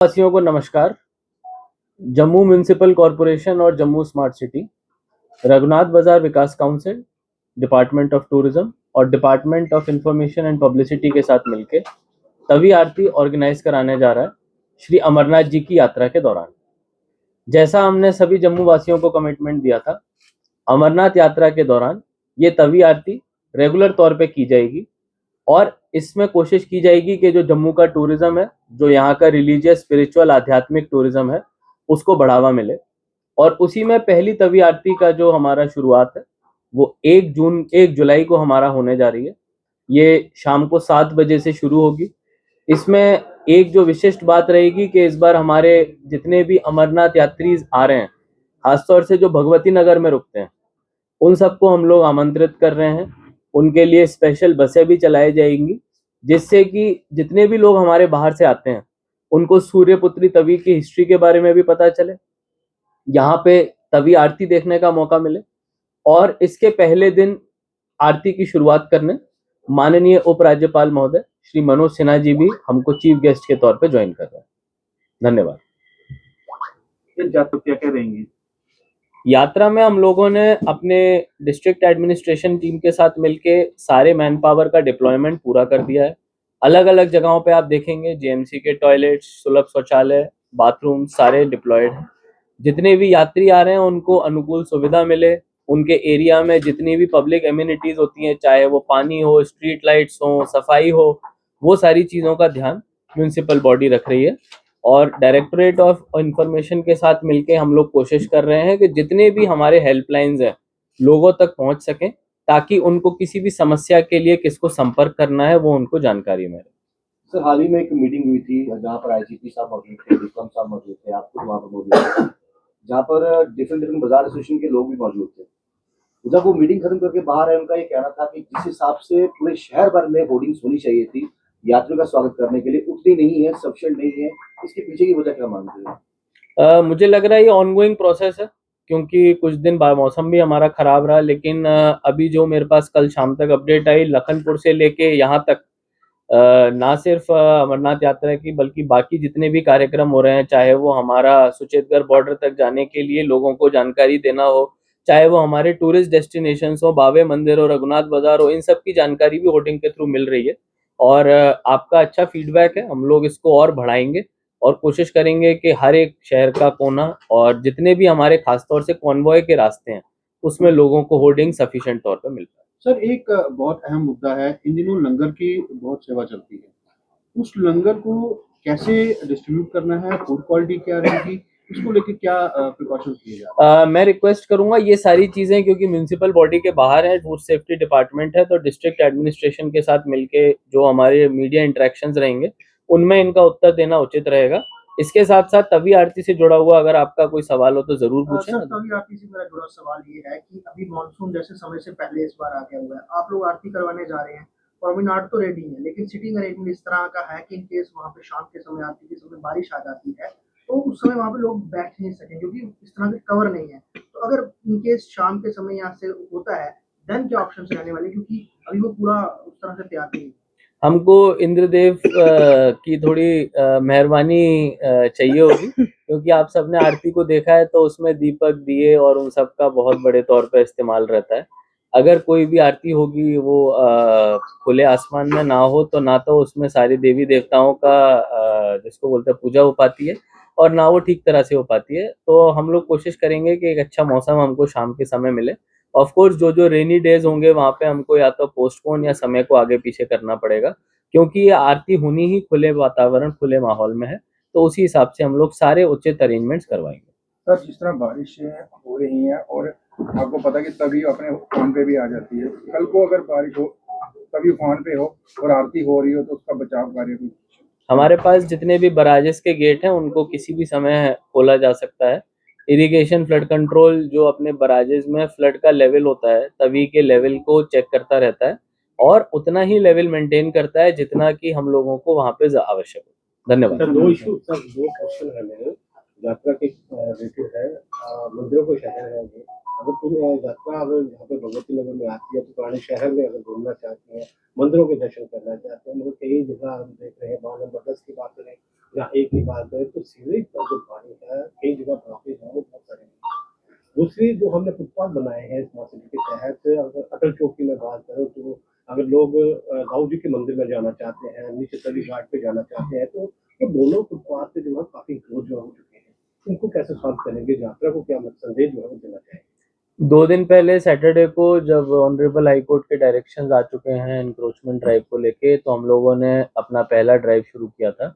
वासियों को नमस्कार। जम्मू म्युनिसिपल कॉरपोरेशन और जम्मू स्मार्ट सिटी, रघुनाथ बाजार विकास काउंसिल, डिपार्टमेंट ऑफ टूरिज्म और department of information and publicity के साथ मिलकर तवी आरती ऑर्गेनाइज कराने जा रहा है श्री अमरनाथ जी की यात्रा के दौरान। जैसा हमने सभी जम्मू वासियों को कमिटमेंट दिया था, अमरनाथ यात्रा के दौरान ये तवी आरती रेगुलर तौर पे की जाएगी और इसमें कोशिश की जाएगी कि जो जम्मू का टूरिज्म है, जो यहाँ का रिलीजियस स्पिरिचुअल आध्यात्मिक टूरिज्म है, उसको बढ़ावा मिले। और उसी में पहली तवी आरती का जो हमारा शुरुआत है वो 1 जुलाई को हमारा होने जा रही है। ये शाम को 7 बजे से शुरू होगी। इसमें एक जो विशिष्ट बात रहेगी कि इस बार हमारे जितने भी अमरनाथ यात्री आ रहे हैं, खासतौर से जो भगवती नगर में रुकते हैं, उन सबको हम लोग आमंत्रित कर रहे हैं। उनके लिए स्पेशल बसें भी चलाई जाएंगी, जिससे कि जितने भी लोग हमारे बाहर से आते हैं उनको सूर्यपुत्री तवी की हिस्ट्री के बारे में भी पता चले, यहाँ पे तभी आरती देखने का मौका मिले। और इसके पहले दिन आरती की शुरुआत करने माननीय उपराज्यपाल महोदय श्री मनोज सिन्हा जी भी हमको चीफ गेस्ट के तौर पे ज्वाइन कर रहे हैं। धन्यवाद। क्या क्या रहेंगी यात्रा में? हम लोगों ने अपने डिस्ट्रिक्ट एडमिनिस्ट्रेशन टीम के साथ मिलके सारे मैन पावर का डिप्लॉयमेंट पूरा कर दिया है। अलग अलग जगहों पे आप देखेंगे जेएमसी के टॉयलेट्स, सुलभ शौचालय, बाथरूम सारे डिप्लॉयड हैं। जितने भी यात्री आ रहे हैं उनको अनुकूल सुविधा मिले। उनके एरिया में जितनी भी पब्लिक एमिनिटीज होती हैं, चाहे वो पानी हो, स्ट्रीट लाइट्स हो, सफाई हो, वो सारी चीज़ों का ध्यान म्यूनिसिपल बॉडी रख रही है। और डायरेक्टोरेट ऑफ इंफॉर्मेशन के साथ मिलके हम लोग कोशिश कर रहे हैं कि जितने भी हमारे हेल्पलाइंस हैं लोगों तक पहुंच सकें, ताकि उनको किसी भी समस्या के लिए किसको संपर्क करना है वो उनको जानकारी मिले। सर, हाल ही में एक मीटिंग हुई थी जहाँ पर आईजीपी साहब मौजूद थे, विक्रम साहब मौजूद थे, आप खुद वहाँ पर मौजूद थे, जहाँ पर डिफरेंट डिफरेंट बाजार एसोसिएशन के लोग भी मौजूद थे। जब वो मीटिंग खत्म करके बाहर आए, उनका ये कहना था कि जिस हिसाब से पूरे शहर भर में होर्डिंग्स होनी चाहिए थी यात्रियों का स्वागत करने के लिए, उतनी नहीं है, सफिशिएंट नहीं है। इसके पीछे की वजह क्या मानते हैं? मुझे लग रहा है ये ऑनगोइंग प्रोसेस है, क्योंकि कुछ दिन बाद मौसम भी हमारा खराब रहा। लेकिन अभी जो मेरे पास कल शाम तक अपडेट आई, लखनपुर से लेके यहाँ तक ना सिर्फ अमरनाथ यात्रा की बल्कि बाकी जितने भी कार्यक्रम हो रहे हैं, चाहे वो हमारा सुचेतगढ़ बॉर्डर तक जाने के लिए लोगों को जानकारी देना हो, चाहे वो हमारे टूरिस्ट डेस्टिनेशन हो, बावे मंदिर हो, रघुनाथ बाजार हो, इन सब की जानकारी भी होर्डिंग के थ्रू मिल रही है। और आपका अच्छा फीडबैक है, हम लोग इसको और बढ़ाएंगे और कोशिश करेंगे कि हर एक शहर का कोना और जितने भी हमारे खासतौर से कॉन्वॉय के रास्ते हैं उसमें लोगों को होर्डिंग सफिशिएंट तौर पर मिल पाए। सर, एक बहुत अहम मुद्दा है, इन दिनों लंगर की बहुत सेवा चलती है। उस लंगर को कैसे डिस्ट्रीब्यूट करना है, फूड क्वालिटी क्या रहेगी, इसको लेके क्या प्रिकॉशन किए जा रहे हैं? मैं रिक्वेस्ट करूंगा ये सारी चीजें, क्योंकि म्यूनिसिपल बॉडी के बाहर है, फूड सेफ्टी डिपार्टमेंट है, तो डिस्ट्रिक्ट एडमिनिस्ट्रेशन के साथ मिलके जो हमारे मीडिया इंटरेक्शंस रहेंगे उनमें इनका उत्तर देना उचित रहेगा। इसके साथ साथ तवी आरती से जुड़ा हुआ अगर आपका कोई सवाल हो तो जरूर पूछें। सर, तभी आरती से मेरा जुड़ा सवाल ये है कि अभी मानसून जैसे समय से पहले इस बार आ गया हुआ है, आप लोग आरती करवाने जा रहे हैं, प्रॉमिनार्ड तो रेडी है, लेकिन सिटिंग अरेंजमेंट इस तरह का है कि इन केस वहाँ पे शाम के समय आरती के समय बारिश आ जाती है तो उस समय वहाँ पे लोग बैठ नहीं सकें, क्योंकि इस तरह के कवर नहीं है। तो अगर इन केस शाम के समय यहाँ से होता है, देन क्या ऑप्शन रहने वाले, क्योंकि अभी वो पूरा उस तरह से तैयार नहीं है। हमको इंद्रदेव की थोड़ी मेहरबानी चाहिए होगी, क्योंकि आप सबने आरती को देखा है तो उसमें दीपक, दिए और उन सब का बहुत बड़े तौर पे इस्तेमाल रहता है। अगर कोई भी आरती होगी वो खुले आसमान में ना हो तो ना तो उसमें सारे देवी देवताओं का जिसको बोलते हैं पूजा हो पाती है, और ना वो ठीक तरह से हो पाती है। तो हम लोग कोशिश करेंगे कि एक अच्छा मौसम हमको शाम के समय मिले। ऑफ कोर्स जो जो रेनी डेज होंगे वहाँ पे हमको या तो पोस्टपोन या समय को आगे पीछे करना पड़ेगा, क्योंकि ये आरती होनी ही खुले वातावरण, खुले माहौल में है, तो उसी हिसाब से हम लोग सारे उचित अरेंजमेंट्स करवाएंगे। सर, जिस तरह बारिशें हो रही हैं और आपको पता कि तभी अपने उफान पे भी आ जाती है, कल को अगर बारिश हो तभी उफान पे हो और आरती हो रही हो तो उसका बचाव कार्य भी? हमारे पास जितने भी बराजेस के गेट हैं उनको किसी भी समय खोला जा सकता है। इरिगेशन फ्लड कंट्रोल जो अपने बराजेस में फ्लड का लेवल होता है तभी के लेवल को चेक करता रहता है और उतना ही लेवल मेंटेन करता है जितना कि हम लोगों को वहाँ पे आवश्यक हो। धन्यवाद। सर, दो क्वेश्चन है मेरे। यात्रा के रिलेटेड है, मंदिरों को शहर है ये। अगर पूरी यात्रा अगर यहाँ पे भगवती नगर में आती है तो पुराने शहर में अगर घूमना चाहते हैं, मंदिरों के दर्शन करना चाहते हैं, मगर कई जगह हम देख रहे हैं 9 नंबर 10 की बात करें या एक ही बात है तो सीवरेज का जो पानी है कई जगह ब्लॉकेज है वो बहुत सारे हैं। दूसरी जो हमने फुटपाथ बनाए हैं स्मार्ट सिटी के तहत, अगर अटल चौक की मैं बात करूँ तो अगर लोग दाऊ जी के मंदिर में जाना चाहते हैं, नीचे तली घाट पे जाना चाहते हैं, तो वो दोनों फुटपाथ से जो है काफी ग्रोथ जो हो चुके हैं। इनको कैसे सॉल्व करेंगे? यात्रा को क्या संदेश जो है वो देना चाहेंगे? 2 दिन पहले सैटरडे को जब ऑनरेबल हाई कोर्ट के डायरेक्शंस आ चुके हैं इंक्रोचमेंट ड्राइव को लेके, तो हम लोगों ने अपना पहला ड्राइव शुरू किया था।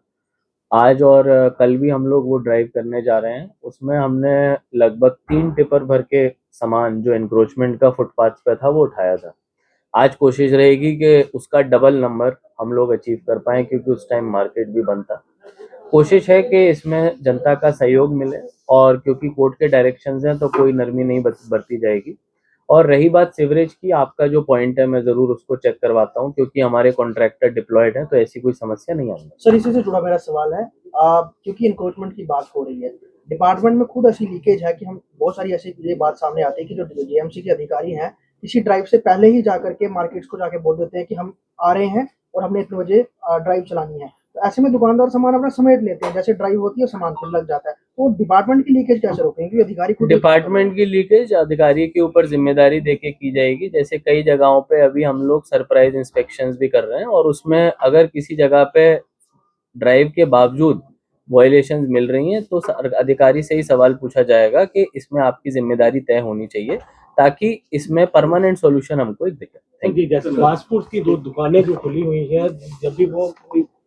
आज और कल भी हम लोग वो ड्राइव करने जा रहे हैं। उसमें हमने लगभग 3 टिपर भर के सामान जो इंक्रोचमेंट का फुटपाथ पे था वो उठाया था। आज कोशिश रहेगी कि उसका डबल नंबर हम लोग अचीव कर पाएँ, क्योंकि उस टाइम मार्केट भी बंद था। कोशिश है कि इसमें जनता का सहयोग मिले, और क्योंकि कोर्ट के डायरेक्शंस हैं तो कोई नरमी नहीं बरती जाएगी। और रही बात सीवरेज की, आपका जो पॉइंट है मैं ज़रूर उसको चेक करवाता हूँ, क्योंकि हमारे कॉन्ट्रैक्टर डिप्लॉयड हैं, तो ऐसी कोई समस्या नहीं आएगी। सर इसी से जुड़ा मेरा सवाल है, क्योंकि इंक्रोचमेंट की बात हो रही है, डिपार्टमेंट में खुद ऐसी लीकेज है कि हम बहुत सारी ऐसी ये बात सामने आती है कि जो जेएमसी के अधिकारी हैं किसी ड्राइव से पहले ही जाकर के मार्केट्स को जाके बोल देते हैं कि हम आ रहे हैं और हमने इतने बजे ड्राइव चलानी है। तो ऐसे में दुकानदार सामान अपना समेट लेते हैं, जैसे ड्राइव होती है सामान फिर लग जाता है। तो डिपार्टमेंट की लीकेज कैसे रोकेंगे, क्योंकि अधिकारी खुद डिपार्टमेंट की लीकेज अधिकारी के ऊपर जिम्मेदारी देके की जाएगी। जैसे कई जगहों पे अभी हम लोग सरप्राइज इंस्पेक्शंस भी कर रहे हैं, और उसमें अगर किसी जगह पे ड्राइव के बावजूद वायलेशंस मिल रही हैं तो अधिकारी से ही सवाल पूछा जाएगा कि इसमें आपकी जिम्मेदारी तय होनी चाहिए, ताकि इसमें परमानेंट सॉल्यूशन हमको एक दिखे। जी, जैसे फास्ट फूड की जो दुकानें जो खुली हुई हैं, जब भी वो कोई